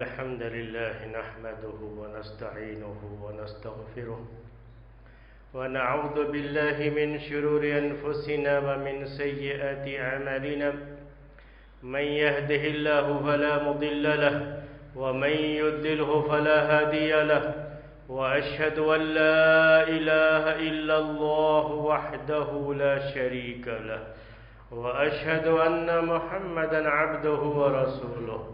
الحمد لله نحمده ونستعينه ونستغفره ونعوذ بالله من شرور أنفسنا ومن سيئات أعمالنا من يهده الله فلا مضل له ومن يضلله فلا هادي له وأشهد أن لا إله إلا الله وحده لا شريك له وأشهد أن محمدا عبده ورسوله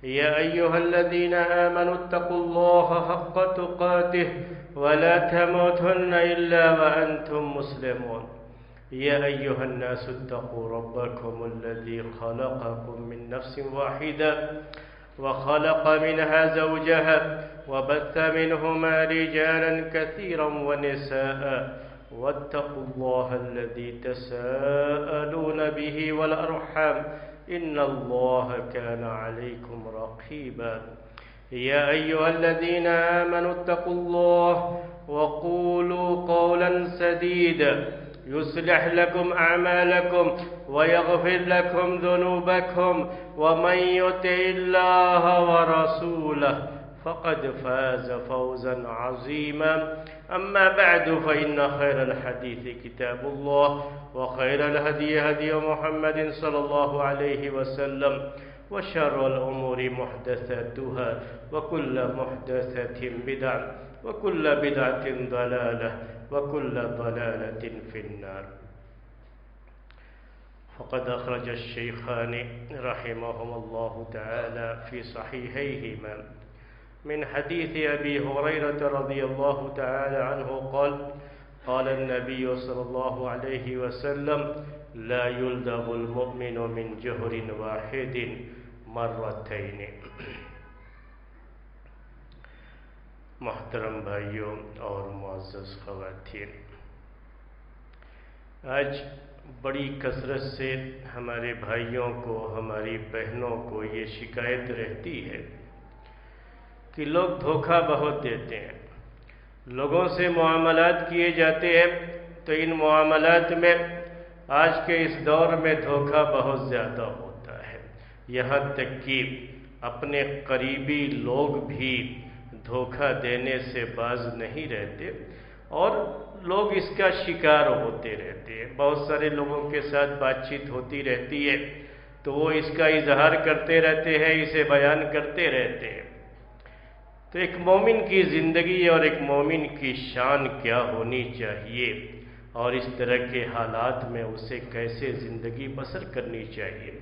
يا أيها الذين آمنوا اتقوا الله حق تقاته ولا تموتن إلا وأنتم مسلمون يا أيها الناس اتقوا ربكم الذي خلقكم من نفس واحدة وخلق منها زوجها وبث منهما رجالا كثيرا ونساء واتقوا الله الذي تساءلون به والأرحام إن الله كان عليكم رقيبا يا أيها الذين آمنوا اتقوا الله وقولوا قولا سديدا يصلح لكم أعمالكم ويغفر لكم ذنوبكم ومن يطع الله ورسوله فقد فاز فوزا عظيما أما بعد فإن خير الحديث كتاب الله وخير الهدي هدي محمد صلى الله عليه وسلم وشر الأمور محدثاتها وكل محدثة بدعة وكل بدعة ضلالة وكل ضلالة في النار. فقد أخرج الشيخان رحمهما الله تعالى في صحيحيهما من حديث أبي هريرة رضي الله تعالى عنه قال قال النبي صلى الله عليه وسلم لا يلدغ المؤمن من جهر واحد مرتين. محترم بھائیوں اور معزز خواتین، آج بڑی کثرت سے ہمارے بھائیوں کو، ہماری بہنوں کو یہ شکایت رہتی ہے کہ لوگ دھوکہ بہت دیتے ہیں، لوگوں سے معاملات کیے جاتے ہیں تو ان معاملات میں آج کے اس دور میں دھوکہ بہت زیادہ ہوتا ہے، یہاں تک کہ اپنے قریبی لوگ بھی دھوکہ دینے سے باز نہیں رہتے اور لوگ اس کا شکار ہوتے رہتے ہیں۔ بہت سارے لوگوں کے ساتھ بات چیت ہوتی رہتی ہے تو وہ اس کا اظہار کرتے رہتے ہیں، اسے بیان کرتے رہتے ہیں۔ تو ایک مومن کی زندگی اور ایک مومن کی شان کیا ہونی چاہیے اور اس طرح کے حالات میں اسے کیسے زندگی بسر کرنی چاہیے،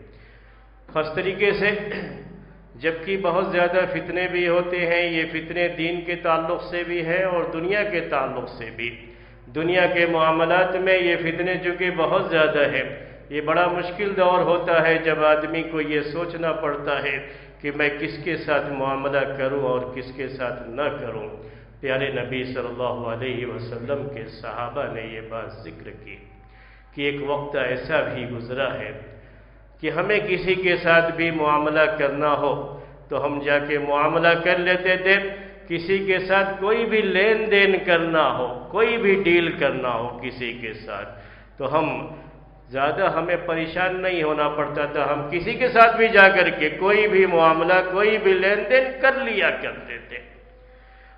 خاص طریقے سے جبکہ بہت زیادہ فتنے بھی ہوتے ہیں۔ یہ فتنے دین کے تعلق سے بھی ہیں اور دنیا کے تعلق سے بھی۔ دنیا کے معاملات میں یہ فتنے چونکہ بہت زیادہ ہیں، یہ بڑا مشکل دور ہوتا ہے جب آدمی کو یہ سوچنا پڑتا ہے کہ میں کس کے ساتھ معاملہ کروں اور کس کے ساتھ نہ کروں۔ پیارے نبی صلی اللہ علیہ وسلم کے صحابہ نے یہ بات ذکر کی کہ ایک وقت ایسا بھی گزرا ہے کہ ہمیں کسی کے ساتھ بھی معاملہ کرنا ہو تو ہم جا کے معاملہ کر لیتے تھے، کسی کے ساتھ کوئی بھی لین دین کرنا ہو، کوئی بھی ڈیل کرنا ہو کسی کے ساتھ تو ہمیں پریشان نہیں ہونا پڑتا تھا، ہم کسی کے ساتھ بھی جا کر کے کوئی بھی معاملہ، کوئی بھی لین دین کر لیا کرتے تھے۔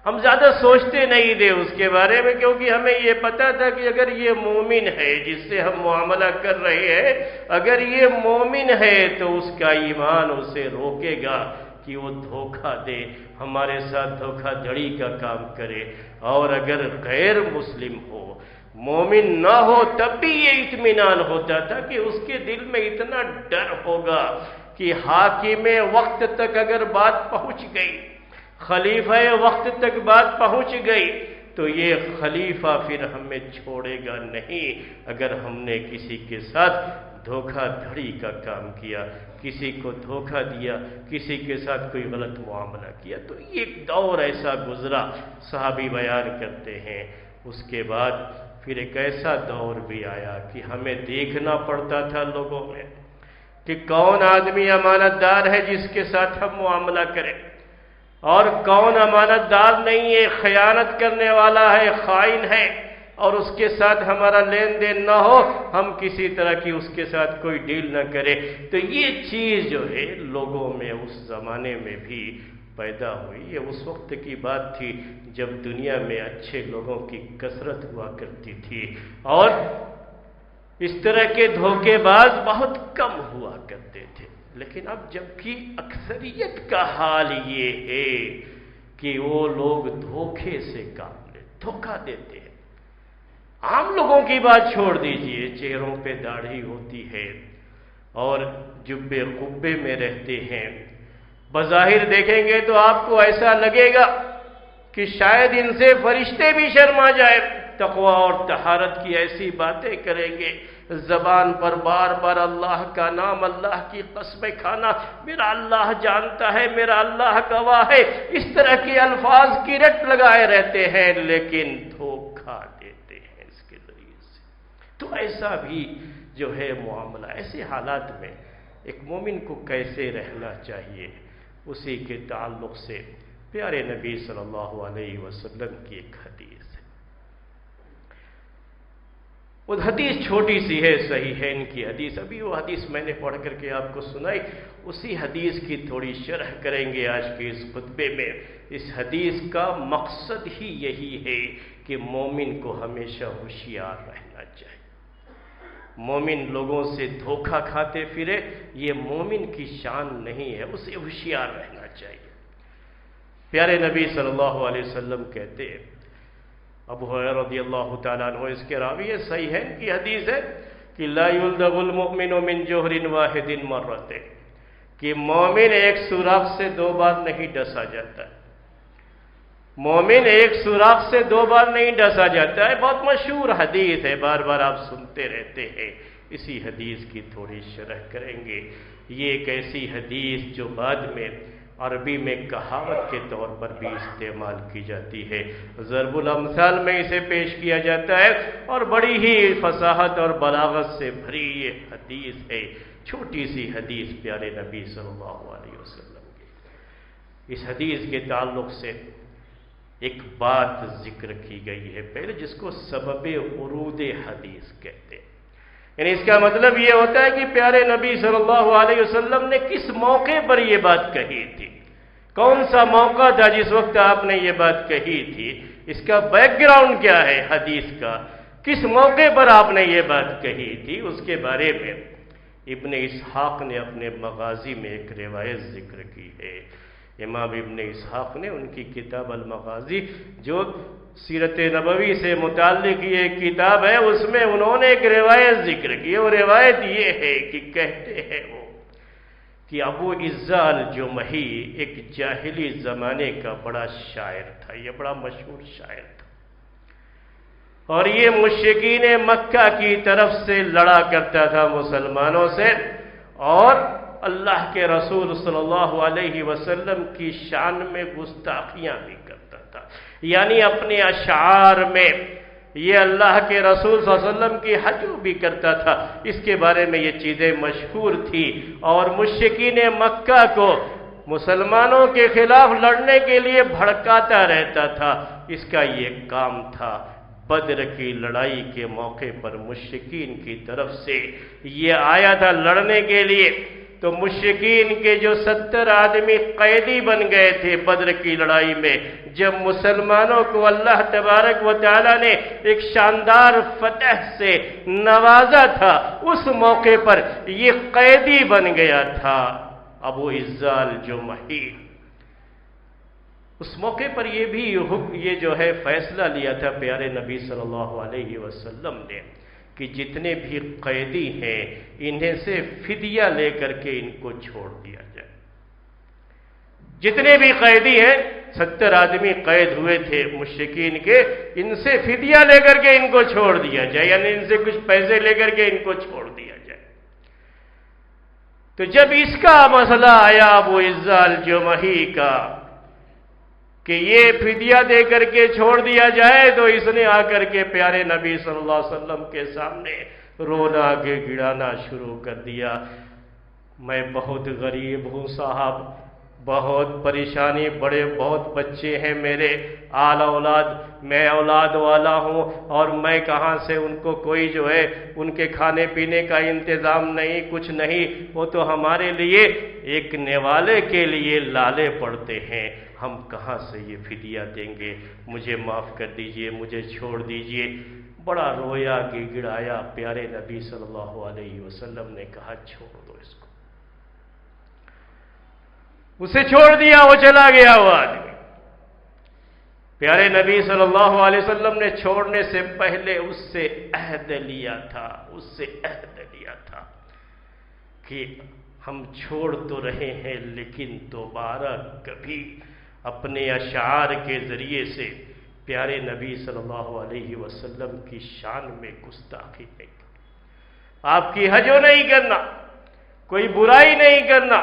ہم زیادہ سوچتے نہیں تھے اس کے بارے میں، کیونکہ ہمیں یہ پتا تھا کہ اگر یہ مومن ہے جس سے ہم معاملہ کر رہے ہیں، اگر یہ مومن ہے تو اس کا ایمان اسے روکے گا کہ وہ دھوکہ دے، ہمارے ساتھ دھوکہ دھڑی کا کام کرے۔ اور اگر غیر مسلم ہو، مومن نہ ہو، تب بھی یہ اطمینان ہوتا تھا کہ اس کے دل میں اتنا ڈر ہوگا کہ حاکم وقت تک اگر بات پہنچ گئی، خلیفہ وقت تک بات پہنچ گئی تو یہ خلیفہ پھر ہمیں چھوڑے گا نہیں اگر ہم نے کسی کے ساتھ دھوکہ دھڑی کا کام کیا، کسی کو دھوکہ دیا، کسی کے ساتھ کوئی غلط معاملہ کیا۔ تو ایک دور ایسا گزرا، صحابی بیان کرتے ہیں۔ اس کے بعد پھر ایک ایسا دور بھی آیا کہ ہمیں دیکھنا پڑتا تھا لوگوں میں کہ کون آدمی امانت دار ہے جس کے ساتھ ہم معاملہ کریں اور کون امانت دار نہیں ہے، خیانت کرنے والا ہے، خائن ہے، اور اس کے ساتھ ہمارا لین دین نہ ہو، ہم کسی طرح کی اس کے ساتھ کوئی ڈیل نہ کرے۔ تو یہ چیز جو ہے لوگوں میں اس زمانے میں بھی پیدا ہوئی۔ یہ اس وقت کی بات تھی جب دنیا میں اچھے لوگوں کی کثرت ہوا کرتی تھی اور اس طرح کے دھوکے باز بہت کم ہوا کرتے تھے۔ لیکن اب جبکہ اکثریت کا حال یہ ہے کہ وہ لوگ دھوکے سے کام لے، دھوکہ دیتے ہیں۔ عام لوگوں کی بات چھوڑ دیجئے، چہروں پہ داڑھی ہوتی ہے اور جبے قبے میں رہتے ہیں، بظاہر دیکھیں گے تو آپ کو ایسا لگے گا کہ شاید ان سے فرشتے بھی شرما جائے۔ تقوی اور طہارت کی ایسی باتیں کریں گے، زبان پر بار بار اللہ کا نام، اللہ کی قسمیں کھانا، میرا اللہ جانتا ہے، میرا اللہ گواہ ہے، اس طرح کے الفاظ کی رٹ لگائے رہتے ہیں، لیکن دھوکہ دیتے ہیں اس کے ذریعے سے۔ تو ایسا بھی جو ہے معاملہ، ایسے حالات میں ایک مومن کو کیسے رہنا چاہیے، اسی کے تعلق سے پیارے نبی صلی اللہ علیہ وسلم کی ایک حدیث ہے۔ وہ حدیث چھوٹی سی ہے، صحیحین کی حدیث، ابھی وہ حدیث میں نے پڑھ کر کے آپ کو سنائی، اسی حدیث کی تھوڑی شرح کریں گے آج کے اس خطبے میں۔ اس حدیث کا مقصد ہی یہی ہے کہ مومن کو ہمیشہ ہوشیار رہنا چاہیے۔ مومن لوگوں سے دھوکہ کھاتے پھرے، یہ مومن کی شان نہیں ہے، اسے ہوشیار رہنا چاہیے۔ پیارے نبی صلی اللہ علیہ وسلم کہتے ہیں، ابو ہریرہ رضی اللہ تعالیٰ عنہ اس کے راوی ہے، صحیحین کی حدیث ہے کہ لا یلدغ المؤمن من جوہر واحد مرتين، کہ مومن ایک سوراخ سے 2 بار نہیں ڈسا جاتا ہے۔ مومن ایک سوراخ سے 2 بار نہیں ڈسا جاتا ہے، بہت مشہور حدیث ہے، بار بار آپ سنتے رہتے ہیں۔ اسی حدیث کی تھوڑی شرح کریں گے۔ یہ ایک ایسی حدیث جو بعد میں عربی میں کہاوت کے طور پر بھی استعمال کی جاتی ہے، ضرب الامثال میں اسے پیش کیا جاتا ہے، اور بڑی ہی فصاحت اور بلاغت سے بھری یہ حدیث ہے، چھوٹی سی حدیث پیارے نبی صلی اللہ علیہ وسلم کی۔ اس حدیث کے تعلق سے ایک بات ذکر کی گئی ہے پہلے، جس کو سبب ورود حدیث کہتے ہیں۔ یعنی اس کا مطلب یہ ہوتا ہے کہ پیارے نبی صلی اللہ علیہ وسلم نے کس موقع پر یہ بات کہی تھی، کون سا موقع تھا جس وقت آپ نے یہ بات کہی تھی، اس کا بیک گراؤنڈ کیا ہے حدیث کا، کس موقع پر آپ نے یہ بات کہی تھی، اس کے بارے میں ابن اسحاق نے اپنے مغازی میں ایک روایت ذکر کی ہے۔ امام ابن اسحاق نے ان کی کتاب المغازی، جو سیرت نبوی سے متعلق یہ ایک کتاب ہے، اس میں انہوں نے ایک روایت ذکر کی۔ وہ روایت یہ ہے کہ کہتے ہیں وہ کہ ابو عزہ الجمحی ایک جاہلی زمانے کا بڑا شاعر تھا، یہ بڑا مشہور شاعر تھا، اور یہ مشرکین مکہ کی طرف سے لڑا کرتا تھا مسلمانوں سے، اور اللہ کے رسول صلی اللہ علیہ وسلم کی شان میں گستاخیاں بھی کرتا تھا۔ یعنی اپنے اشعار میں یہ اللہ کے رسول صلی اللہ علیہ وسلم کی حجو بھی کرتا تھا، اس کے بارے میں یہ چیزیں مشہور تھی، اور مشرکین مکہ کو مسلمانوں کے خلاف لڑنے کے لیے بھڑکاتا رہتا تھا۔ اس کا یہ کام تھا۔ بدر کی لڑائی کے موقع پر مشرکین کی طرف سے یہ آیا تھا لڑنے کے لیے، تو مشرکین کے جو 70 آدمی قیدی بن گئے تھے بدر کی لڑائی میں، جب مسلمانوں کو اللہ تبارک و تعالی نے ایک شاندار فتح سے نوازا تھا، اس موقع پر یہ قیدی بن گیا تھا ابو عزہ الجمحی۔ اس موقع پر یہ جو ہے فیصلہ لیا تھا پیارے نبی صلی اللہ علیہ وسلم نے کہ جتنے بھی قیدی ہیں انہیں سے فدیہ لے کر کے ان کو چھوڑ دیا جائے۔ جتنے بھی قیدی ہیں، 70 آدمی قید ہوئے تھے مشرکین کے، ان سے فدیہ لے کر کے ان کو چھوڑ دیا جائے، یعنی ان سے کچھ پیسے لے کر کے ان کو چھوڑ دیا جائے۔ تو جب اس کا مسئلہ آیا ابو عزہ الجمحی کا کہ یہ فدیہ دے کر کے چھوڑ دیا جائے، تو اس نے آ کر کے پیارے نبی صلی اللہ علیہ وسلم کے سامنے رونا کے گڑانا شروع کر دیا۔ میں بہت غریب ہوں صاحب، بہت پریشانی، بہت بچے ہیں میرے، آل اولاد، میں اولاد والا ہوں، اور میں کہاں سے ان کو کوئی جو ہے ان کے کھانے پینے کا انتظام نہیں، کچھ نہیں، وہ تو ہمارے لیے ایک نوالے کے لیے لالے پڑتے ہیں، ہم کہاں سے یہ فدیہ دیں گے، مجھے معاف کر دیجئے، مجھے چھوڑ دیجئے۔ بڑا رویا، گڑگڑایا، پیارے نبی صلی اللہ علیہ وسلم نے کہا چھوڑ دو اس کو، اسے چھوڑ دیا، وہ چلا گیا وہ آدمی۔ پیارے نبی صلی اللہ علیہ وسلم نے چھوڑنے سے پہلے اس سے عہد لیا تھا کہ ہم چھوڑ تو رہے ہیں لیکن دوبارہ کبھی اپنے اشعار کے ذریعے سے پیارے نبی صلی اللہ علیہ وسلم کی شان میں گستاخی نہیں کرنا، آپ کی ہجو نہیں کرنا، کوئی برائی نہیں کرنا،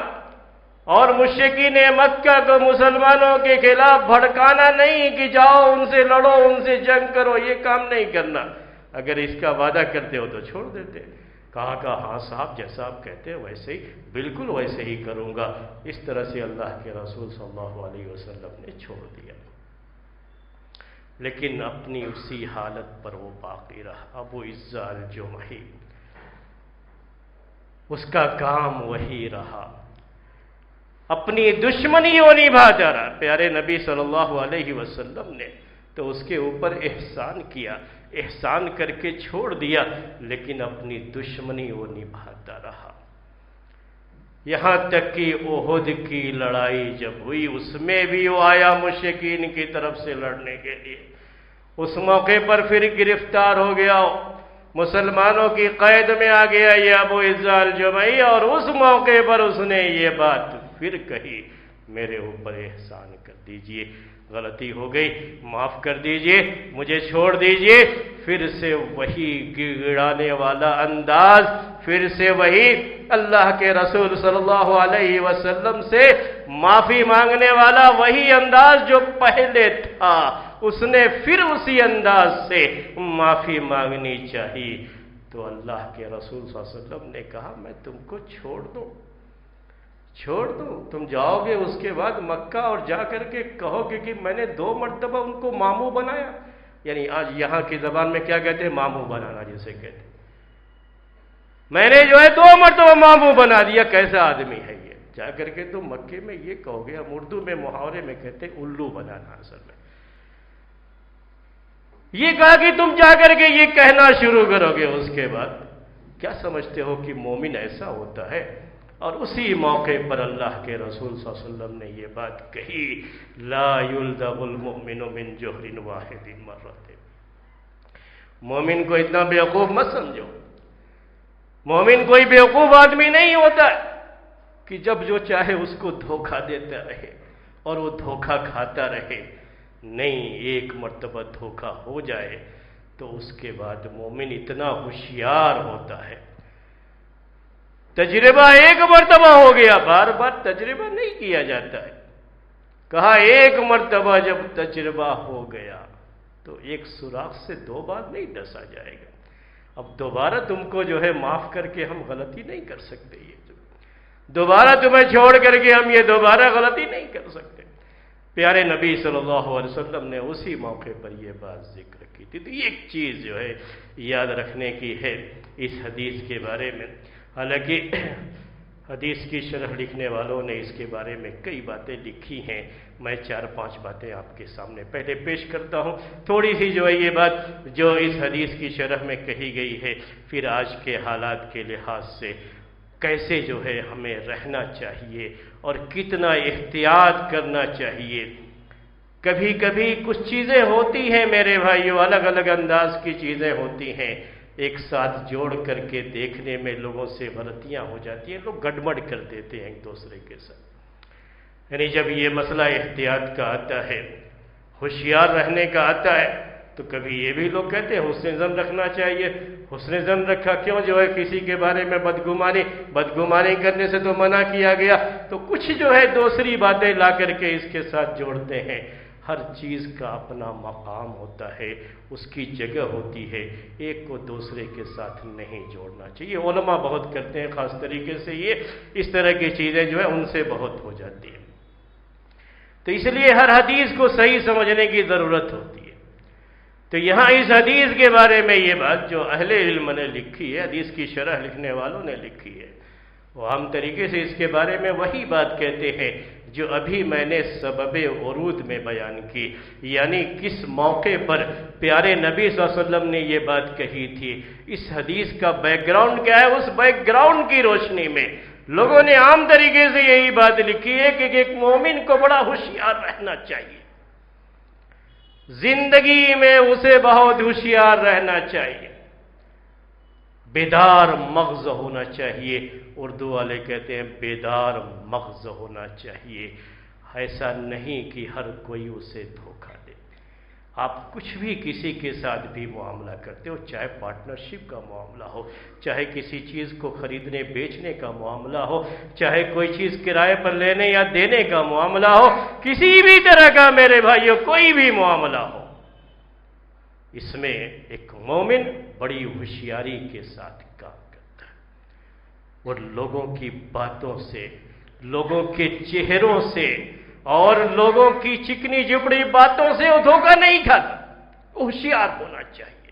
اور مشرکین مکہ کو مسلمانوں کے خلاف بھڑکانا نہیں کہ جاؤ ان سے لڑو، ان سے جنگ کرو، یہ کام نہیں کرنا۔ اگر اس کا وعدہ کرتے ہو تو چھوڑ دیتے۔ کہا ہاں صاحب، جیسا آپ کہتے ہیں ویسے ہی، بالکل ویسے ہی کروں گا۔ اس طرح سے اللہ کے رسول صلی اللہ علیہ وسلم نے چھوڑ دیا، لیکن اپنی اسی حالت پر وہ باقی رہا۔ ابو عزہ الجمحی، اس کا کام وہی رہا، اپنی دشمنی وہ نبھاتا رہا۔ پیارے نبی صلی اللہ علیہ وسلم نے تو اس کے اوپر احسان کیا، احسان کر کے چھوڑ دیا، لیکن اپنی دشمنی وہ نبھاتا رہا۔ یہاں تک کہ احد کی لڑائی جب ہوئی، اس میں بھی وہ آیا مشرکین کی طرف سے لڑنے کے لیے۔ اس موقع پر پھر گرفتار ہو گیا، مسلمانوں کی قید میں آ گیا یہ ابو عزہ الجمحی، اور اس موقع پر اس نے یہ بات پھر کہی، میرے اوپر احسان کر دیجئے، غلطی ہو گئی، معاف کر دیجئے، مجھے چھوڑ دیجئے۔ پھر سے وہی گڑگڑانے والا انداز، پھر سے وہی اللہ کے رسول صلی اللہ علیہ وسلم سے معافی مانگنے والا وہی انداز جو پہلے تھا، اس نے پھر اسی انداز سے معافی مانگنی چاہیے۔ تو اللہ کے رسول صلی اللہ علیہ وسلم نے کہا میں تم کو چھوڑ دوں، تم جاؤ گے اس کے بعد مکہ اور جا کر کے کہو گے کہ میں نے 2 مرتبہ ان کو ماموں بنایا، یعنی آج یہاں کی زبان میں کیا کہتے ہیں، ماموں بنانا جسے کہتے ہیں، میں نے جو ہے 2 مرتبہ ماموں بنا دیا، کیسا آدمی ہے یہ؟ جا کر کے تم مکے میں یہ کہو گے، ہم اردو میں محاورے میں کہتے ہیں الو بنانا، اصل میں یہ کہا کہ تم جا کر کے یہ کہنا شروع کرو گے، اس کے بعد کیا سمجھتے ہو کہ مومن ایسا ہوتا ہے؟ اور اسی موقع پر اللہ کے رسول صلی اللہ علیہ وسلم نے یہ بات کہی، لا یلدغ المؤمن من جحر واحد مرۃ۔ مومن کو اتنا بیوقوف مت سمجھو، مومن کوئی بیوقوف آدمی نہیں ہوتا کہ جب جو چاہے اس کو دھوکہ دیتا رہے اور وہ دھوکہ کھاتا رہے۔ نہیں، ایک مرتبہ دھوکہ ہو جائے تو اس کے بعد مومن اتنا ہوشیار ہوتا ہے، تجربہ ایک مرتبہ ہو گیا، بار بار تجربہ نہیں کیا جاتا ہے۔ کہا ایک مرتبہ جب تجربہ ہو گیا تو ایک سوراخ سے 2 بار نہیں ڈسا جائے گا۔ اب دوبارہ تم کو جو ہے معاف کر کے ہم غلطی نہیں کر سکتے، یہ دوبارہ تمہیں چھوڑ کر کے ہم یہ دوبارہ غلطی نہیں کر سکتے۔ پیارے نبی صلی اللہ علیہ وسلم نے اسی موقع پر یہ بات ذکر کی تھی۔ تو ایک چیز جو ہے یاد رکھنے کی ہے اس حدیث کے بارے میں، حالانکہ حدیث کی شرح لکھنے والوں نے اس کے بارے میں کئی باتیں لکھی ہیں، میں 4-5 باتیں آپ کے سامنے پہلے پیش کرتا ہوں۔ تھوڑی سی جو ہے یہ بات جو اس حدیث کی شرح میں کہی گئی ہے، پھر آج کے حالات کے لحاظ سے کیسے جو ہے ہمیں رہنا چاہیے اور کتنا احتیاط کرنا چاہیے۔ کبھی کبھی کچھ چیزیں ہوتی ہیں میرے بھائیوں، الگ الگ انداز کی چیزیں ہوتی ہیں، ایک ساتھ جوڑ کر کے دیکھنے میں لوگوں سے غلطیاں ہو جاتی ہیں، لوگ گڑبڑ کر دیتے ہیں ایک دوسرے کے ساتھ۔ یعنی جب یہ مسئلہ احتیاط کا آتا ہے، ہوشیار رہنے کا آتا ہے، تو کبھی یہ بھی لوگ کہتے ہیں حسن ظن رکھنا چاہیے۔ حسن ظن رکھا کیوں؟ جو ہے کسی کے بارے میں بدگمانی کرنے سے تو منع کیا گیا، تو کچھ جو ہے دوسری باتیں لا کر کے اس کے ساتھ جوڑتے ہیں۔ ہر چیز کا اپنا مقام ہوتا ہے، اس کی جگہ ہوتی ہے، ایک کو دوسرے کے ساتھ نہیں جوڑنا چاہیے۔ علماء بہت کرتے ہیں، خاص طریقے سے یہ اس طرح کی چیزیں جو ہے ان سے بہت ہو جاتی ہیں۔ تو اس لیے ہر حدیث کو صحیح سمجھنے کی ضرورت ہوتی ہے۔ تو یہاں اس حدیث کے بارے میں یہ بات جو اہل علم نے لکھی ہے، حدیث کی شرح لکھنے والوں نے لکھی ہے، وہ عام طریقے سے اس کے بارے میں وہی بات کہتے ہیں جو ابھی میں نے سبب ورود میں بیان کی، یعنی کس موقع پر پیارے نبی صلی اللہ علیہ وسلم نے یہ بات کہی تھی، اس حدیث کا بیک گراؤنڈ کیا ہے، اس بیک گراؤنڈ کی روشنی میں لوگوں نے عام طریقے سے یہی بات لکھی ہے کہ ایک مومن کو بڑا ہوشیار رہنا چاہیے، زندگی میں اسے بہت ہوشیار رہنا چاہیے، بیدار مغز ہونا چاہیے، اردو والے کہتے ہیں بیدار مغز ہونا چاہیے، ایسا نہیں کہ ہر کوئی اسے دھوکہ دے۔ آپ کچھ بھی کسی کے ساتھ بھی معاملہ کرتے ہو، چاہے پارٹنرشپ کا معاملہ ہو، چاہے کسی چیز کو خریدنے بیچنے کا معاملہ ہو، چاہے کوئی چیز کرائے پر لینے یا دینے کا معاملہ ہو، کسی بھی طرح کا میرے بھائیوں کوئی بھی معاملہ ہو، اس میں ایک مومن بڑی ہوشیاری کے ساتھ کام کرتا ہے، اور لوگوں کی باتوں سے، لوگوں کے چہروں سے اور لوگوں کی چکنی جپڑی باتوں سے وہ دھوکہ نہیں کھاتا، ہوشیار ہونا چاہیے۔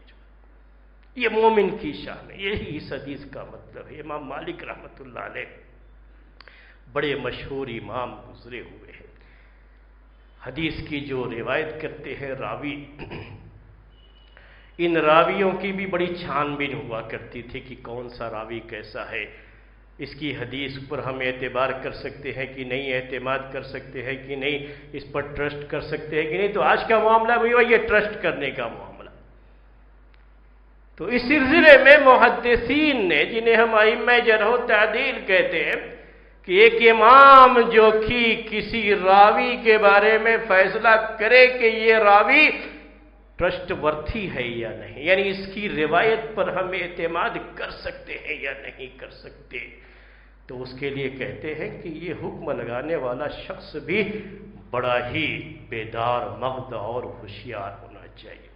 یہ مومن کی شان ہے، یہی اس حدیث کا مطلب ہے۔ امام مالک رحمۃ اللہ علیہ بڑے مشہور امام گزرے ہوئے ہیں، حدیث کی جو روایت کرتے ہیں راوی، ان راویوں کی بھی بڑی چھان بین ہوا کرتی تھی کہ کون سا راوی کیسا ہے، اس کی حدیث پر ہم اعتبار کر سکتے ہیں کہ نہیں، اعتماد کر سکتے ہیں کہ نہیں، اس پر ٹرسٹ کر سکتے ہیں کہ نہیں۔ تو آج کا معاملہ بھی وہی ہے، ٹرسٹ کرنے کا معاملہ۔ تو اس سلسلے میں محدثین نے، جنہیں ہم ائمہ جرح و تعدیل کہتے ہیں، کہ ایک امام جو کہ کسی راوی کے بارے میں فیصلہ کرے کہ یہ راوی ٹرسٹ ورتھی ہے یا نہیں، یعنی اس کی روایت پر ہم اعتماد کر سکتے ہیں یا نہیں کر سکتے، تو اس کے لیے کہتے ہیں کہ یہ حکم لگانے والا شخص بھی بڑا ہی بیدار مغز اور ہوشیار ہونا چاہیے،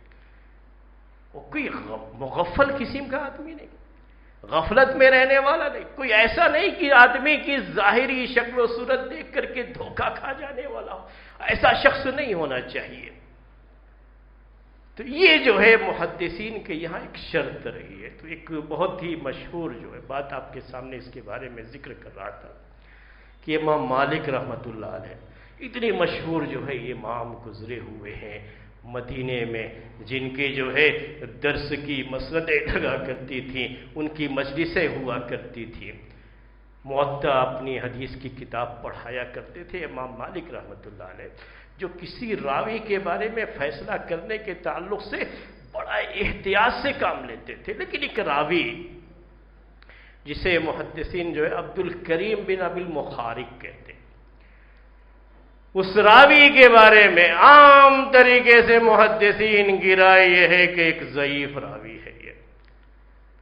وہ کوئی مغفل قسم کا آدمی نہیں، غفلت میں رہنے والا نہیں، کوئی ایسا نہیں کہ آدمی کی ظاہری شکل و صورت دیکھ کر کے دھوکہ کھا جانے والا ہو، ایسا شخص نہیں ہونا چاہیے۔ تو یہ جو ہے محدثین کے یہاں ایک شرط رہی ہے۔ تو ایک بہت ہی مشہور جو ہے بات آپ کے سامنے اس کے بارے میں ذکر کر رہا تھا کہ امام مالک رحمۃ اللہ علیہ اتنی مشہور جو ہے امام گزرے ہوئے ہیں مدینے میں، جن کی جو ہے درس کی مسندیں لگا کرتی تھیں، ان کی مجلسیں ہوا کرتی تھیں، موطا اپنی حدیث کی کتاب پڑھایا کرتے تھے امام مالک رحمۃ اللہ علیہ، جو کسی راوی کے بارے میں فیصلہ کرنے کے تعلق سے بڑا احتیاط سے کام لیتے تھے۔ لیکن ایک راوی جسے محدثین جو ہے عبد الکریم بن ابی المخارق کہتے ہیں، اس راوی کے بارے میں عام طریقے سے محدثین کی رائے یہ ہے کہ ایک ضعیف راوی ہے یہ،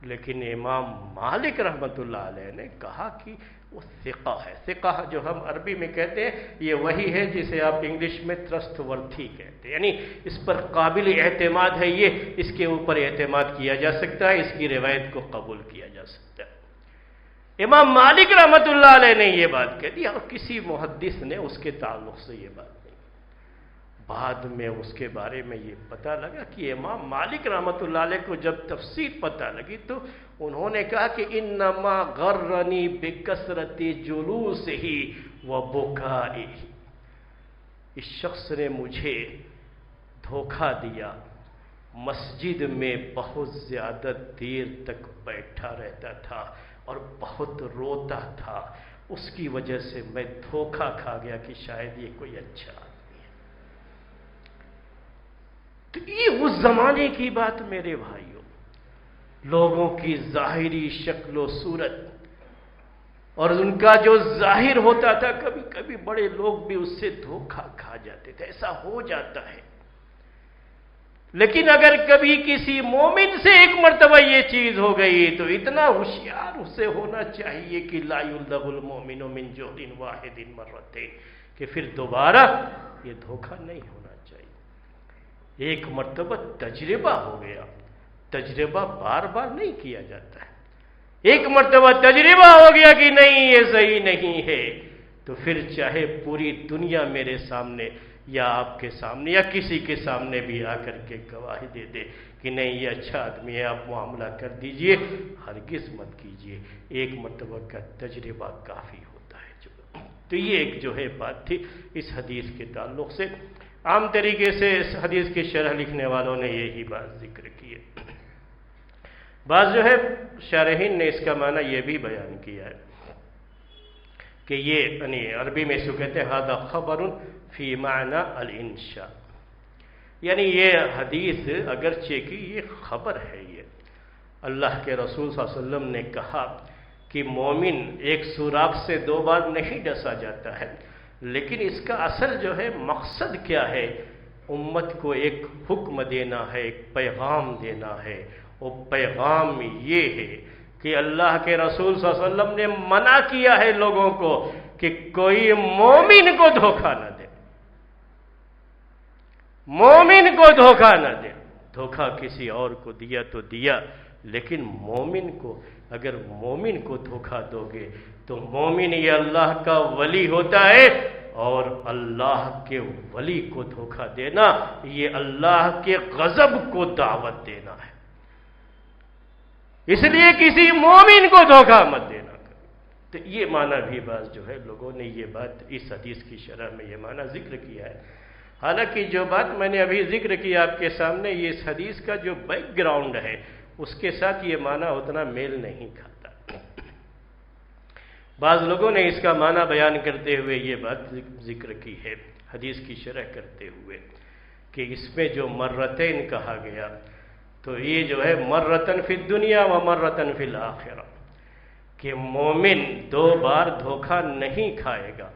لیکن امام مالک رحمۃ اللہ علیہ نے کہا کہ وہ ثقہ ہے۔ ثقہ جو ہم عربی میں کہتے ہیں یہ وہی ہے جسے آپ انگلش میں ٹرسٹ ورتھی کہتے ہیں، یعنی اس پر قابل اعتماد ہے، یہ اس کے اوپر اعتماد کیا جا سکتا ہے، اس کی روایت کو قبول کیا جا سکتا ہے۔ امام مالک رحمۃ اللہ علیہ نے یہ بات کہہ دی اور کسی محدث نے اس کے تعلق سے یہ بات نہیں۔ بعد میں اس کے بارے میں یہ پتہ لگا کہ امام مالک رحمۃ اللہ علیہ کو جب تفصیل پتہ لگی تو انہوں نے کہا کہ انما غرنی بکثرت جلوسہ و بکائہ، اس شخص نے مجھے دھوکہ دیا، مسجد میں بہت زیادہ دیر تک بیٹھا رہتا تھا اور بہت روتا تھا، اس کی وجہ سے میں دھوکہ کھا گیا کہ شاید یہ کوئی اچھا آدمی ہے۔ تو یہ اس زمانے کی بات میرے بھائیوں، لوگوں کی ظاہری شکل و صورت اور ان کا جو ظاہر ہوتا تھا، کبھی کبھی بڑے لوگ بھی اس سے دھوکہ کھا جاتے تھے، ایسا ہو جاتا ہے۔ لیکن اگر کبھی کسی مومن سے ایک مرتبہ یہ چیز ہو گئی تو اتنا ہوشیار اسے ہونا چاہیے کہ لا یلدغ المؤمن من جوہر واحد مرتين، کہ پھر دوبارہ یہ دھوکہ نہیں ہونا چاہیے۔ ایک مرتبہ تجربہ ہو گیا، تجربہ بار بار نہیں کیا جاتا ہے۔ ایک مرتبہ تجربہ ہو گیا کہ نہیں یہ صحیح نہیں ہے، تو پھر چاہے پوری دنیا میرے سامنے یا آپ کے سامنے یا کسی کے سامنے بھی آ کر کے گواہی دے دے کہ نہیں یہ اچھا آدمی ہے، آپ معاملہ کر دیجئے، ہرگز مت کیجئے، ایک مرتبہ کا تجربہ کافی ہوتا ہے۔ تو یہ ایک جو ہے بات تھی اس حدیث کے تعلق سے۔ عام طریقے سے اس حدیث کی شرح لکھنے والوں نے یہی بات ذکر کی ہے۔ بعض جو ہے شارحین نے اس کا معنی یہ بھی بیان کیا ہے کہ یہ یعنی عربی میں اس کو کہتے ہیں ھذا خبر فی معنی الانشاء، یعنی یہ حدیث اگرچہ کہ یہ خبر ہے، یہ اللہ کے رسول صلی اللہ علیہ وسلم نے کہا کہ مومن ایک سوراخ سے 2 بار نہیں ڈسا جاتا ہے، لیکن اس کا اصل جو ہے مقصد کیا ہے؟ امت کو ایک حکم دینا ہے، ایک پیغام دینا ہے۔ وہ پیغام یہ ہے کہ اللہ کے رسول صلی اللہ علیہ وسلم نے منع کیا ہے لوگوں کو کہ کوئی مومن کو دھوکہ نہ دے، مومن کو دھوکہ نہ دے۔ دھوکہ کسی اور کو دیا تو دیا، لیکن مومن کو، اگر مومن کو دھوکہ دو گے تو مومن یہ اللہ کا ولی ہوتا ہے، اور اللہ کے ولی کو دھوکہ دینا یہ اللہ کے غضب کو دعوت دینا ہے۔ اس لیے کسی مومن کو دھوکہ مت دینا۔ تو یہ معنی بھی بعض جو ہے لوگوں نے یہ بات اس حدیث کی شرح میں یہ معنی ذکر کیا ہے۔ حالانکہ جو بات میں نے ابھی ذکر کی آپ کے سامنے، یہ اس حدیث کا جو بیک گراؤنڈ ہے اس کے ساتھ یہ معنی اتنا میل نہیں کھاتا۔ بعض لوگوں نے اس کا معنی بیان کرتے ہوئے یہ بات ذکر کی ہے حدیث کی شرح کرتے ہوئے کہ اس میں جو مرتين کہا گیا تو یہ جو ہے مرتن فی الدنیا و مرتن فی الآخرہ، کہ مومن 2 بار دھوکہ نہیں کھائے گا،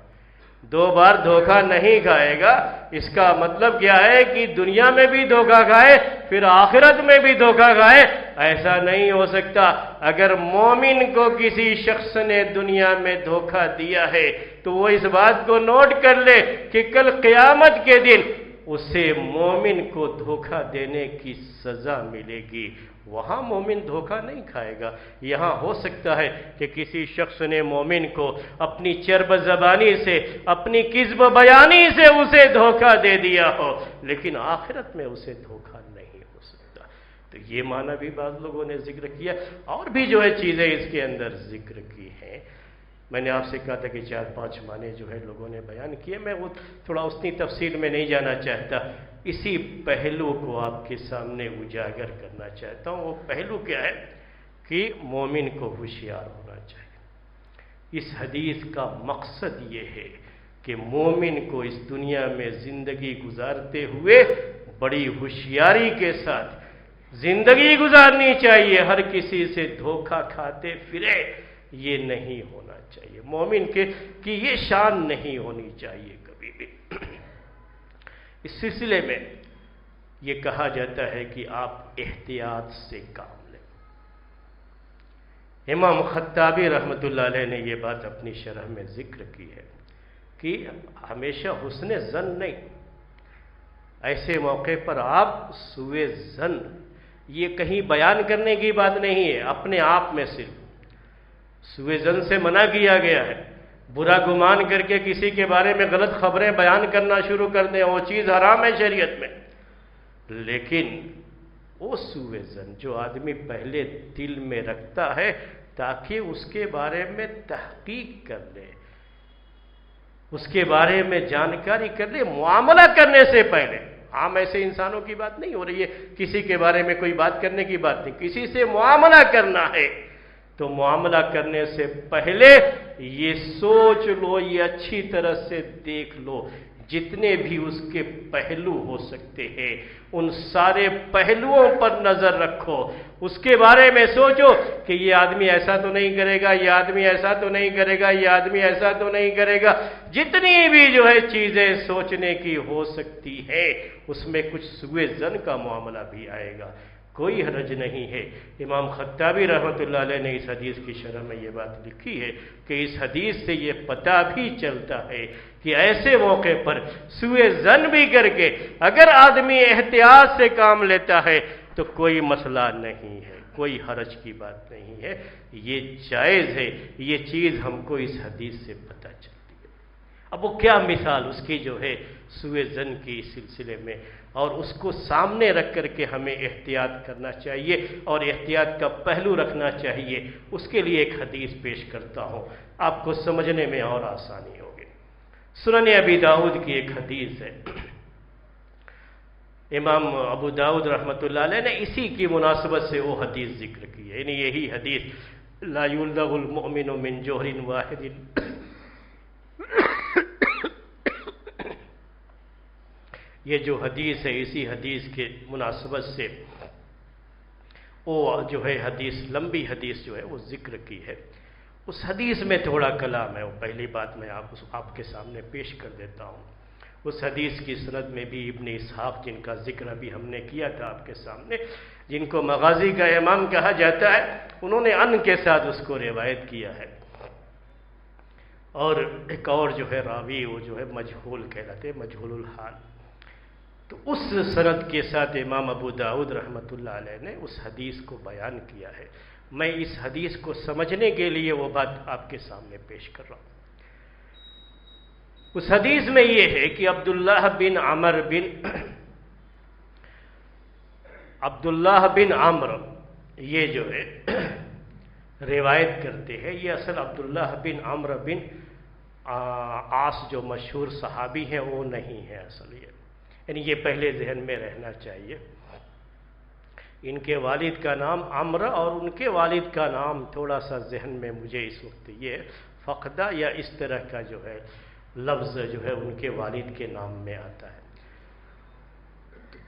2 بار دھوکہ نہیں کھائے گا۔ اس کا مطلب کیا ہے کہ دنیا میں بھی دھوکہ کھائے پھر آخرت میں بھی دھوکہ کھائے؟ ایسا نہیں ہو سکتا۔ اگر مومن کو کسی شخص نے دنیا میں دھوکہ دیا ہے تو وہ اس بات کو نوٹ کر لے کہ کل قیامت کے دن اسے مومن کو دھوکہ دینے کی سزا ملے گی، وہاں مومن دھوکہ نہیں کھائے گا۔ یہاں ہو سکتا ہے کہ کسی شخص نے مومن کو اپنی چرب زبانی سے، اپنی کذب بیانی سے اسے دھوکہ دے دیا ہو، لیکن آخرت میں اسے دھوکہ نہیں ہو سکتا۔ تو یہ معنی بھی بعض لوگوں نے ذکر کیا، اور بھی جو ہے چیزیں اس کے اندر ذکر کی ہیں۔ میں نے آپ سے کہا تھا کہ 4-5 معنی جو ہے لوگوں نے بیان کیے، میں وہ تھوڑا اتنی تفصیل میں نہیں جانا چاہتا، اسی پہلو کو آپ کے سامنے اجاگر کرنا چاہتا ہوں۔ وہ پہلو کیا ہے کہ مومن کو ہوشیار ہونا چاہیے۔ اس حدیث کا مقصد یہ ہے کہ مومن کو اس دنیا میں زندگی گزارتے ہوئے بڑی ہوشیاری کے ساتھ زندگی گزارنی چاہیے، ہر کسی سے دھوکہ کھاتے پھرے یہ نہیں ہونا چاہیے، مومن کی یہ شان نہیں ہونی چاہیے کبھی بھی۔ اس سلسلے میں یہ کہا جاتا ہے کہ آپ احتیاط سے کام لیں۔ امام خطابی رحمۃ اللہ علیہ نے یہ بات اپنی شرح میں ذکر کی ہے کہ ہمیشہ حسن ظن نہیں، ایسے موقع پر آپ سوء ظن، یہ کہیں بیان کرنے کی بات نہیں ہے، اپنے آپ میں صرف سوء ظن سے منع کیا گیا ہے۔ برا گمان کر کے کسی کے بارے میں غلط خبریں بیان کرنا شروع کر دیں، وہ چیز حرام ہے شریعت میں، لیکن وہ سوء ظن جو آدمی پہلے دل میں رکھتا ہے تاکہ اس کے بارے میں تحقیق کر لے، اس کے بارے میں جانکاری کر لے معاملہ کرنے سے پہلے۔ عام ایسے انسانوں کی بات نہیں ہو رہی ہے، کسی کے بارے میں کوئی بات کرنے کی بات نہیں، کسی سے معاملہ کرنا ہے تو معاملہ کرنے سے پہلے یہ سوچ لو، یہ اچھی طرح سے دیکھ لو، جتنے بھی اس کے پہلو ہو سکتے ہیں ان سارے پہلوؤں پر نظر رکھو، اس کے بارے میں سوچو کہ یہ آدمی ایسا تو نہیں کرے گا، یہ آدمی ایسا تو نہیں کرے گا، یہ آدمی ایسا تو نہیں کرے گا۔ جتنی بھی جو ہے چیزیں سوچنے کی ہو سکتی ہے اس میں کچھ سوء ظن کا معاملہ بھی آئے گا، کوئی حرج نہیں ہے۔ امام خطابی رحمۃ اللہ علیہ نے اس حدیث کی شرح میں یہ بات لکھی ہے کہ اس حدیث سے یہ پتہ بھی چلتا ہے کہ ایسے موقع پر سوء ظن بھی کر کے اگر آدمی احتیاط سے کام لیتا ہے تو کوئی مسئلہ نہیں ہے، کوئی حرج کی بات نہیں ہے، یہ جائز ہے، یہ چیز ہم کو اس حدیث سے پتہ چلتی ہے۔ اب وہ کیا مثال اس کی جو ہے سوء ظن کی سلسلے میں، اور اس کو سامنے رکھ کر کے ہمیں احتیاط کرنا چاہیے اور احتیاط کا پہلو رکھنا چاہیے۔ اس کے لیے ایک حدیث پیش کرتا ہوں، آپ کو سمجھنے میں اور آسانی ہوگی۔ سنن ابی داؤد کی ایک حدیث ہے، امام ابو داؤد رحمۃ اللہ علیہ نے اسی کی مناسبت سے وہ حدیث ذکر کی ہے، یعنی یہی حدیث لا یلدغ المؤمن من جوہر واحد، یہ جو حدیث ہے اسی حدیث کے مناسبت سے وہ جو ہے حدیث، لمبی حدیث جو ہے وہ ذکر کی ہے۔ اس حدیث میں تھوڑا کلام ہے، وہ پہلی بات میں آپ کے سامنے پیش کر دیتا ہوں۔ اس حدیث کی سند میں بھی ابن اسحاق، جن کا ذکر ابھی ہم نے کیا تھا آپ کے سامنے، جن کو مغازی کا امام کہا جاتا ہے، انہوں نے ان کے ساتھ اس کو روایت کیا ہے، اور ایک اور جو ہے راوی وہ جو ہے مجہول کہلاتے، مجہول الحال۔ تو اس سند کے ساتھ امام ابو داؤد رحمۃ اللہ علیہ نے اس حدیث کو بیان کیا ہے۔ میں اس حدیث کو سمجھنے کے لیے وہ بات آپ کے سامنے پیش کر رہا ہوں۔ اس حدیث میں یہ ہے کہ عبداللہ بن عمرو یہ جو ہے روایت کرتے ہیں، یہ اصل عبداللہ بن عمرو بن عاص جو مشہور صحابی ہیں وہ نہیں ہے اصل، یعنی یہ پہلے ذہن میں رہنا چاہیے۔ ان کے والد کا نام عمرو اور ان کے والد کا نام تھوڑا سا ذہن میں مجھے اس وقت یہ فقدہ یا اس طرح کا جو ہے لفظ جو ہے ان کے والد کے نام میں آتا ہے۔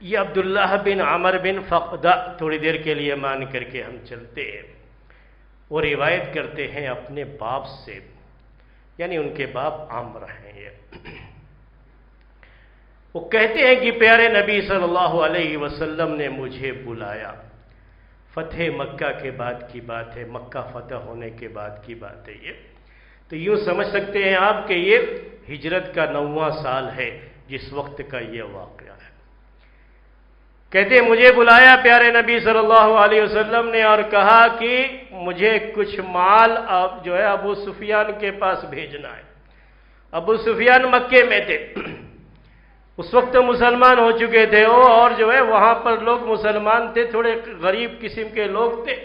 یہ عبداللہ بن عمرو بن فقدہ، تھوڑی دیر کے لیے مان کر کے ہم چلتے ہیں، وہ روایت کرتے ہیں اپنے باپ سے، یعنی ان کے باپ عمرو ہیں۔ یہ وہ کہتے ہیں کہ پیارے نبی صلی اللہ علیہ وسلم نے مجھے بلایا، فتح مکہ کے بعد کی بات ہے، مکہ فتح ہونے کے بعد کی بات ہے یہ، تو یوں سمجھ سکتے ہیں آپ کہ یہ ہجرت کا 9واں سال ہے جس وقت کا یہ واقعہ ہے۔ کہتے ہیں مجھے بلایا پیارے نبی صلی اللہ علیہ وسلم نے اور کہا کہ مجھے کچھ مال اب جو ہے ابو سفیان کے پاس بھیجنا ہے۔ ابو سفیان مکے میں تھے، اس وقت مسلمان ہو چکے تھے وہ، اور جو ہے وہاں پر لوگ مسلمان تھے، تھوڑے غریب قسم کے لوگ تھے،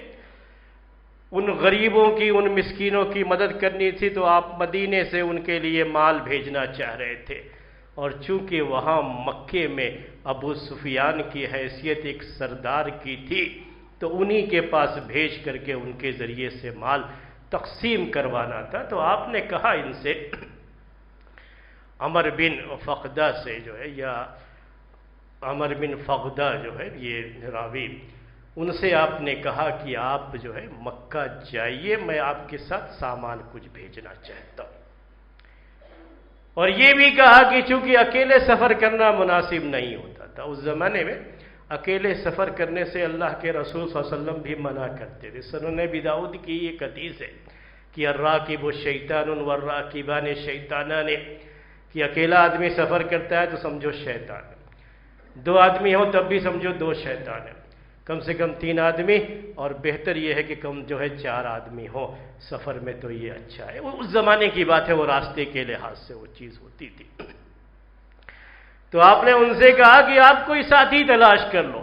ان غریبوں کی، ان مسکینوں کی مدد کرنی تھی، تو آپ مدینے سے ان کے لیے مال بھیجنا چاہ رہے تھے، اور چونکہ وہاں مکے میں ابو سفیان کی حیثیت ایک سردار کی تھی، تو انہی کے پاس بھیج کر کے ان کے ذریعے سے مال تقسیم کروانا تھا۔ تو آپ نے کہا ان سے، عمر بن فقدہ سے جو ہے، یا عمر بن فقدہ جو ہے یہ راوی، ان سے آپ نے کہا کہ آپ جو ہے مکہ جائیے، میں آپ کے ساتھ سامان کچھ بھیجنا چاہتا ہوں، اور یہ بھی کہا کہ چونکہ اکیلے سفر کرنا مناسب نہیں ہوتا تھا، اس زمانے میں اکیلے سفر کرنے سے اللہ کے رسول صلی اللہ علیہ وسلم بھی منع کرتے تھے۔ سنن ابی داؤد کی ایک حدیث ہے کہ الراکب شیطان والراکبان شیطانان، کہ اکیلا آدمی سفر کرتا ہے تو سمجھو شیطان ہے، 2 آدمی ہو تب بھی سمجھو 2 شیطان ہیں، کم سے کم 3 آدمی، اور بہتر یہ ہے کہ کم جو ہے 4 آدمی ہو سفر میں، تو یہ اچھا ہے۔ اس زمانے کی بات ہے، وہ راستے کے لحاظ سے وہ چیز ہوتی تھی۔ تو آپ نے ان سے کہا کہ آپ کوئی ساتھی تلاش کر لو،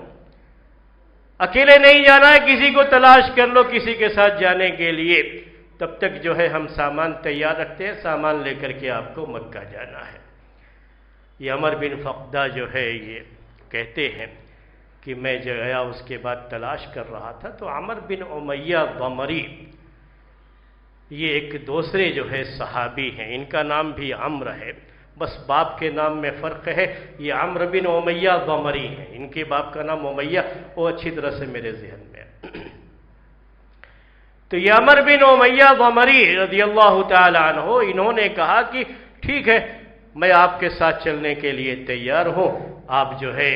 اکیلے نہیں جانا ہے، کسی کو تلاش کر لو کسی کے ساتھ جانے کے لیے، تب تک جو ہے ہم سامان تیار رکھتے ہیں، سامان لے کر کے آپ کو مکہ جانا ہے۔ یہ عمر بن فقدہ جو ہے یہ کہتے ہیں کہ میں جو گیا اس کے بعد تلاش کر رہا تھا، تو عمر بن امیہ ضمری، یہ ایک دوسرے جو ہے صحابی ہیں، ان کا نام بھی عمرو ہے، بس باپ کے نام میں فرق ہے، یہ عمرو بن امیہ ضمری ہیں، ان کے باپ کا نام امیہ، وہ اچھی طرح سے میرے ذہن میں ہے۔ تو یہ عمرو بن امیہ ضمری رضی اللہ تعالی عنہ، انہوں نے کہا کہ ٹھیک ہے میں آپ کے ساتھ چلنے کے لیے تیار ہوں، آپ جو ہے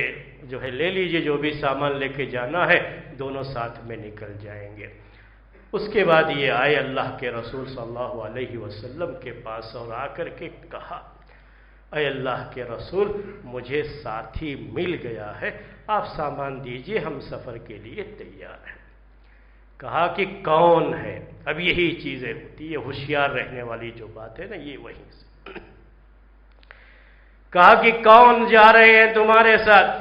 لے لیجئے جو بھی سامان لے کے جانا ہے، دونوں ساتھ میں نکل جائیں گے۔ اس کے بعد یہ آئے اللہ کے رسول صلی اللہ علیہ وسلم کے پاس اور آ کر کے کہا، اے اللہ کے رسول مجھے ساتھی مل گیا ہے، آپ سامان دیجئے، ہم سفر کے لیے تیار ہیں۔ کہا کہ کون ہے؟ اب یہی چیزیں ہوتی ہے، ہوشیار رہنے والی جو بات ہے نا، یہ وہیں سے کہا کہ کون جا رہے ہیں تمہارے ساتھ؟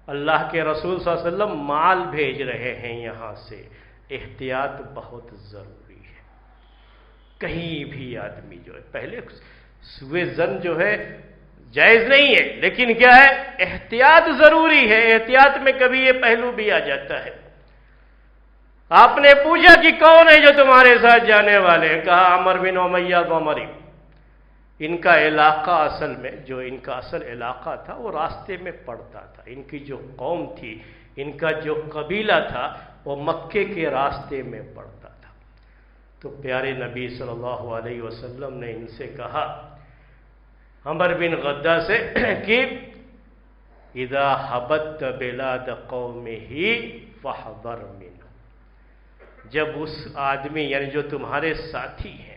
اللہ کے رسول صلی اللہ علیہ وسلم مال بھیج رہے ہیں یہاں سے، احتیاط بہت ضروری ہے۔ کہیں بھی آدمی جو ہے، پہلے سوء ظن جو ہے جائز نہیں ہے، لیکن کیا ہے، احتیاط ضروری ہے۔ احتیاط میں کبھی یہ پہلو بھی آ جاتا ہے۔ آپ نے پوچھا کہ کون ہے جو تمہارے ساتھ جانے والے ہیں؟ کہا عمر بن امیہ ضمری۔ ان کا علاقہ اصل میں، جو ان کا اصل علاقہ تھا وہ راستے میں پڑتا تھا۔ ان کی جو قوم تھی، ان کا جو قبیلہ تھا وہ مکے کے راستے میں پڑتا تھا۔ تو پیارے نبی صلی اللہ علیہ وسلم نے ان سے کہا، عمر بن غدہ سے، کہ اذا حبت بلاد قومہ فاحذر منہ، جب اس آدمی یعنی جو تمہارے ساتھی ہیں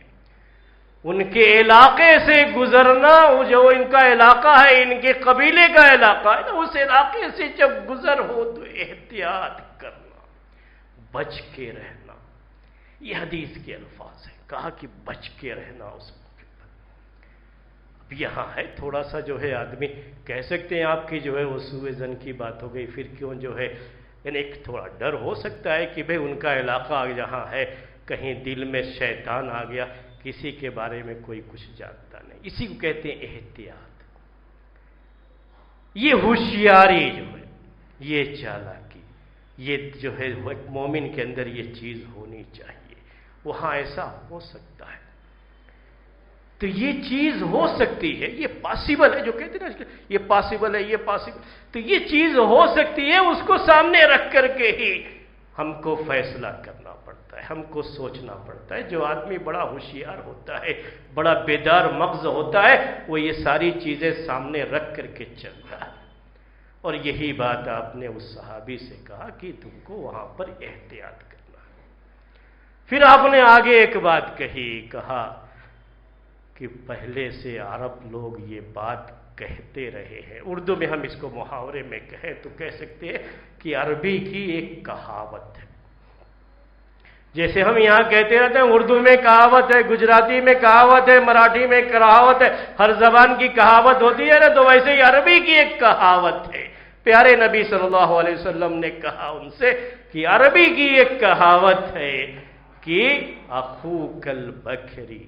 ان کے علاقے سے گزرنا، جو ان کا علاقہ ہے، ان کے قبیلے کا علاقہ ہے نا، اس علاقے سے جب گزر ہو تو احتیاط کرنا، بچ کے رہنا۔ یہ حدیث کے الفاظ ہیں، کہا کہ بچ کے رہنا اس موقع پر۔ اب یہاں ہے تھوڑا سا جو ہے آدمی کہہ سکتے ہیں آپ کی جو ہے وہ سوء ظن کی بات ہو گئی، پھر کیوں جو ہے، یعنی ایک تھوڑا ڈر ہو سکتا ہے کہ بھئی ان کا علاقہ جہاں ہے، کہیں دل میں شیطان آ گیا، کسی کے بارے میں کوئی کچھ جانتا نہیں۔ اسی کو کہتے ہیں احتیاط۔ یہ ہوشیاری جو ہے، یہ چالاکی، یہ جو ہے ایک مومن کے اندر یہ چیز ہونی چاہیے۔ وہاں ایسا ہو سکتا ہے، تو یہ چیز ہو سکتی ہے، یہ پاسبل ہے، جو کہتے ہیں نا یہ پاسبل ہے، یہ پاسبل، تو یہ چیز ہو سکتی ہے۔ اس کو سامنے رکھ کر کے ہی ہم کو فیصلہ کرنا پڑتا ہے، ہم کو سوچنا پڑتا ہے۔ جو آدمی بڑا ہوشیار ہوتا ہے، بڑا بیدار مغز ہوتا ہے، وہ یہ ساری چیزیں سامنے رکھ کر کے چلتا ہے۔ اور یہی بات آپ نے اس صحابی سے کہا کہ تم کو وہاں پر احتیاط کرنا ہے۔ پھر آپ نے آگے ایک بات کہا کہ پہلے سے عرب لوگ یہ بات کہتے رہے ہیں۔ اردو میں ہم اس کو محاورے میں کہیں تو کہہ سکتے ہیں کہ عربی کی ایک کہاوت ہے۔ جیسے ہم یہاں کہتے رہتے ہیں اردو میں کہاوت ہے، گجراتی میں کہاوت ہے، مراٹھی میں کہاوت ہے، ہر زبان کی کہاوت ہوتی ہے نا، تو ویسے ہی عربی کی ایک کہاوت ہے۔ پیارے نبی صلی اللہ علیہ وسلم نے کہا ان سے کہ عربی کی ایک کہاوت ہے کہ اخوک البکری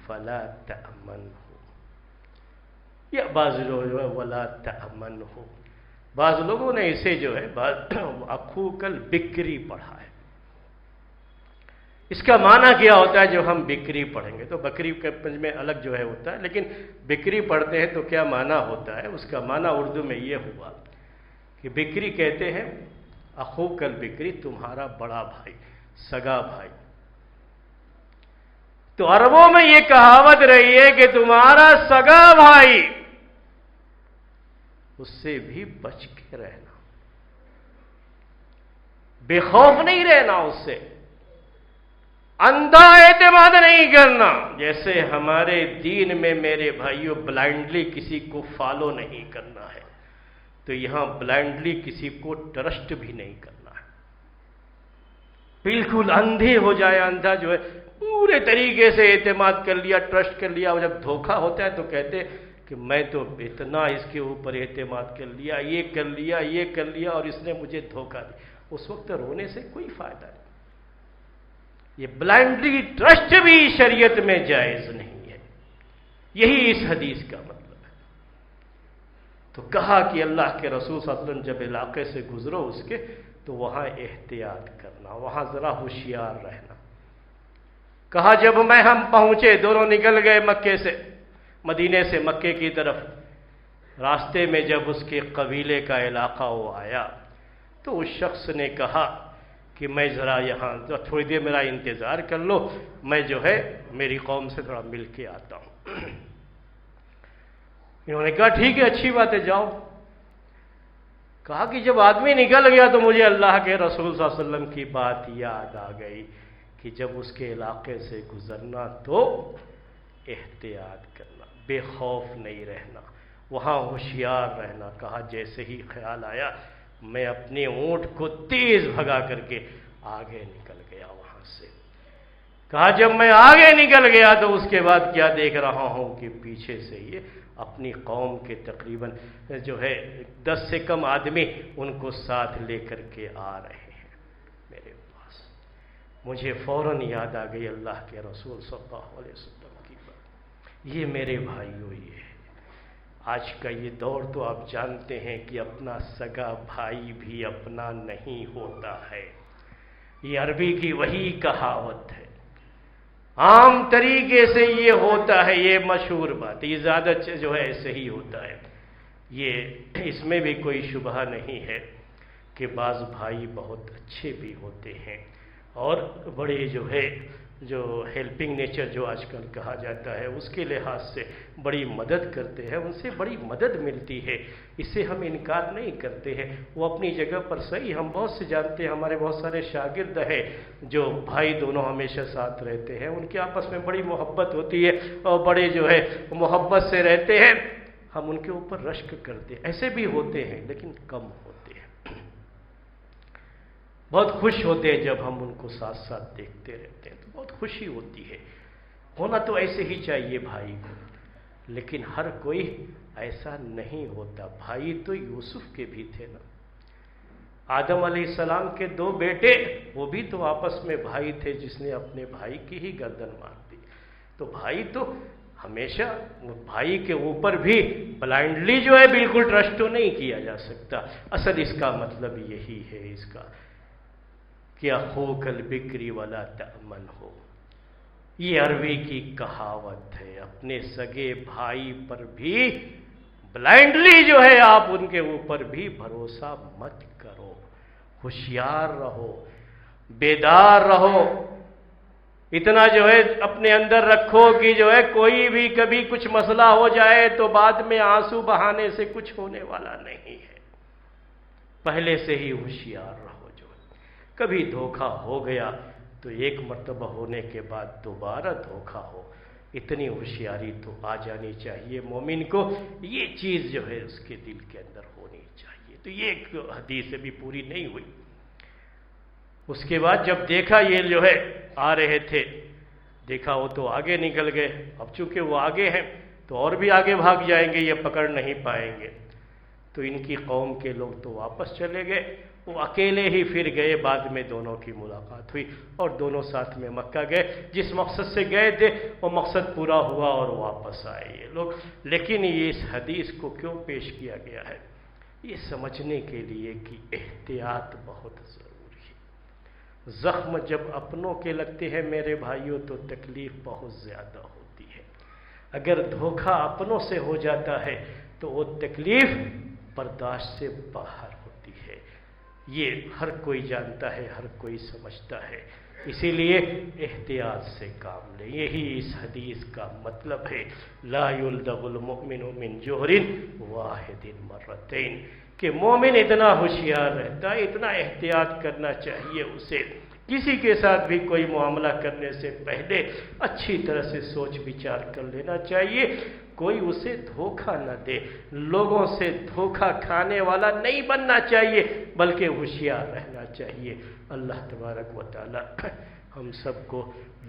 فلا تأمنہ، یا بعض لوگ جو ہے ولا تأمنہ، بعض لوگوں نے اسے جو ہے اخوک البکری پڑھا ہے۔ اس کا معنی کیا ہوتا ہے؟ جو ہم بکری پڑھیں گے تو بکری کے پنج میں الگ جو ہے ہوتا ہے، لیکن بکری پڑھتے ہیں تو کیا معنی ہوتا ہے؟ اس کا معنی اردو میں یہ ہوا کہ بکری کہتے ہیں اخوک البکری، تمہارا بڑا بھائی، سگا بھائی۔ تو عربوں میں یہ کہاوت رہی ہے کہ تمہارا سگا بھائی، اس سے بھی بچ کے رہنا، بے خوف نہیں رہنا اس سے، اندھا اعتماد نہیں کرنا۔ جیسے ہمارے دین میں میرے بھائیوں بلائنڈلی کسی کو فالو نہیں کرنا ہے، تو یہاں بلائنڈلی کسی کو ٹرسٹ بھی نہیں کرنا ہے۔ بالکل اندھے ہو جائے، اندھا جو ہے پورے طریقے سے اعتماد کر لیا، ٹرسٹ کر لیا، اور جب دھوکہ ہوتا ہے تو کہتے کہ میں تو اتنا اس کے اوپر اعتماد کر لیا، یہ کر لیا، یہ کر لیا، اور اس نے مجھے دھوکہ دیا۔ اس وقت رونے سے کوئی فائدہ نہیں۔ یہ بلائنڈلی ٹرسٹ بھی شریعت میں جائز نہیں ہے۔ یہی اس حدیث کا مطلب ہے۔ تو کہا کہ اللہ کے رسول صلی اللہ علیہ وسلم جب علاقے سے گزرو اس کے، تو وہاں احتیاط کرنا، وہاں ذرا ہوشیار رہنا۔ کہا جب ہم پہنچے، دونوں نکل گئے مکے سے، مدینے سے مکے کی طرف، راستے میں جب اس کے قبیلے کا علاقہ وہ آیا تو اس شخص نے کہا کہ میں ذرا یہاں تھوڑی دیر میرا انتظار کر لو، میں جو ہے میری قوم سے تھوڑا مل کے آتا ہوں۔ انہوں نے کہا ٹھیک ہے، اچھی بات ہے، جاؤ۔ کہا کہ جب آدمی نکل گیا تو مجھے اللہ کے رسول صلی اللہ علیہ وسلم کی بات یاد آ گئی کہ جب اس کے علاقے سے گزرنا تو احتیاط کرنا، بے خوف نہیں رہنا، وہاں ہوشیار رہنا۔ کہا جیسے ہی خیال آیا میں اپنے اونٹ کو تیز بھگا کر کے آگے نکل گیا وہاں سے۔ کہا جب میں آگے نکل گیا تو اس کے بعد کیا دیکھ رہا ہوں کہ پیچھے سے یہ اپنی قوم کے تقریباً جو ہے 10 سے کم آدمی ان کو ساتھ لے کر کے آ رہے ہیں میرے پاس۔ مجھے فوراً یاد آ گئی اللہ کے رسول صلی اللہ علیہ وسلم کی بات۔ یہ میرے بھائیوں یہ ہے، آج کا یہ دور تو آپ جانتے ہیں کہ اپنا سگا بھائی بھی اپنا نہیں ہوتا ہے۔ یہ عربی کی وہی کہاوت ہے، عام طریقے سے یہ ہوتا ہے، یہ مشہور بات، یہ زیادہ جو ہے صحیح ہوتا ہے۔ یہ اس میں بھی کوئی شبہ نہیں ہے کہ بعض بھائی بہت اچھے بھی ہوتے ہیں اور بڑے جو ہے جو ہیلپنگ نیچر جو آج کل کہا جاتا ہے اس کے لحاظ سے بڑی مدد کرتے ہیں، ان سے بڑی مدد ملتی ہے، اس سے ہم انکار نہیں کرتے ہیں، وہ اپنی جگہ پر صحیح۔ ہم بہت سے جانتے ہیں، ہمارے بہت سارے شاگرد ہیں جو بھائی دونوں ہمیشہ ساتھ رہتے ہیں، ان کے آپس میں بڑی محبت ہوتی ہے اور بڑے جو ہے محبت سے رہتے ہیں، ہم ان کے اوپر رشک کرتے ہیں، ایسے بھی ہوتے ہیں لیکن کم ہوتے ہیں۔ بہت خوش ہوتے ہیں جب ہم ان کو ساتھ ساتھ دیکھتے رہتے ہیں، تو بہت خوشی ہوتی ہے۔ ہونا تو ایسے ہی چاہیے بھائی کو، لیکن ہر کوئی ایسا نہیں ہوتا۔ بھائی تو یوسف کے بھی تھے نا، آدم علیہ السلام کے 2 بیٹے، وہ بھی تو آپس میں بھائی تھے، جس نے اپنے بھائی کی ہی گردن مار دی۔ تو بھائی تو ہمیشہ بھائی کے اوپر بھی بلائنڈلی جو ہے بالکل ٹرسٹ تو نہیں کیا جا سکتا۔ اصل اس کا مطلب یہی ہے اس کا کہ اخوک البکری ولا تأمن ہو، یہ عربی کی کہاوت ہے۔ اپنے سگے بھائی پر بھی بلائنڈلی جو ہے آپ ان کے اوپر بھی بھروسہ مت کرو، ہوشیار رہو، بیدار رہو، اتنا جو ہے اپنے اندر رکھو کہ جو ہے کوئی بھی کبھی کچھ مسئلہ ہو جائے تو بعد میں آنسو بہانے سے کچھ ہونے والا نہیں ہے۔ پہلے سے ہی ہوشیار رہو۔ کبھی دھوکہ ہو گیا تو ایک مرتبہ ہونے کے بعد دوبارہ دھوکہ ہو، اتنی ہوشیاری تو آ جانی چاہیے مومن کو، یہ چیز جو ہے اس کے دل کے اندر ہونی چاہیے۔ تو یہ ایک حدیث بھی پوری نہیں ہوئی۔ اس کے بعد جب دیکھا یہ جو ہے آ رہے تھے، دیکھا وہ تو آگے نکل گئے، اب چونکہ وہ آگے ہیں تو اور بھی آگے بھاگ جائیں گے، یہ پکڑ نہیں پائیں گے، تو ان کی قوم کے لوگ تو واپس چلے گئے، وہ اکیلے ہی پھر گئے۔ بعد میں دونوں کی ملاقات ہوئی اور دونوں ساتھ میں مکہ گئے، جس مقصد سے گئے تھے وہ مقصد پورا ہوا اور واپس آئے یہ لوگ۔ لیکن یہ اس حدیث کو کیوں پیش کیا گیا ہے؟ یہ سمجھنے کے لیے کہ احتیاط بہت ضروری ہے۔ زخم جب اپنوں کے لگتے ہیں میرے بھائیوں تو تکلیف بہت زیادہ ہوتی ہے۔ اگر دھوکہ اپنوں سے ہو جاتا ہے تو وہ تکلیف برداشت سے باہر ہوتی ہے، یہ ہر کوئی جانتا ہے، ہر کوئی سمجھتا ہے۔ اسی لیے احتیاط سے کام لیں، یہی اس حدیث کا مطلب ہے۔ لا یلدغ المؤمن من جوہر واحد مرتین، کہ مومن اتنا ہوشیار رہتا ہے، اتنا احتیاط کرنا چاہیے اسے، کسی کے ساتھ بھی کوئی معاملہ کرنے سے پہلے اچھی طرح سے سوچ بچار کر لینا چاہیے، کوئی اسے دھوکہ نہ دے، لوگوں سے دھوکہ کھانے والا نہیں بننا چاہیے بلکہ ہوشیار رہنا چاہیے۔ اللہ تبارک و تعالی ہم سب کو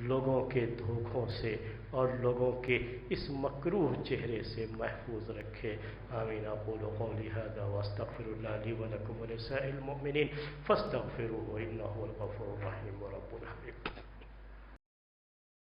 لوگوں کے دھوکوں سے اور لوگوں کے اس مکروہ چہرے سے محفوظ رکھے۔ آمین۔ اقول قولی ھذا واستغفر اللہ لی ولکم ولسائر المؤمنین فاستغفروہ انہ هو الغفور الرحیم رب العالمین۔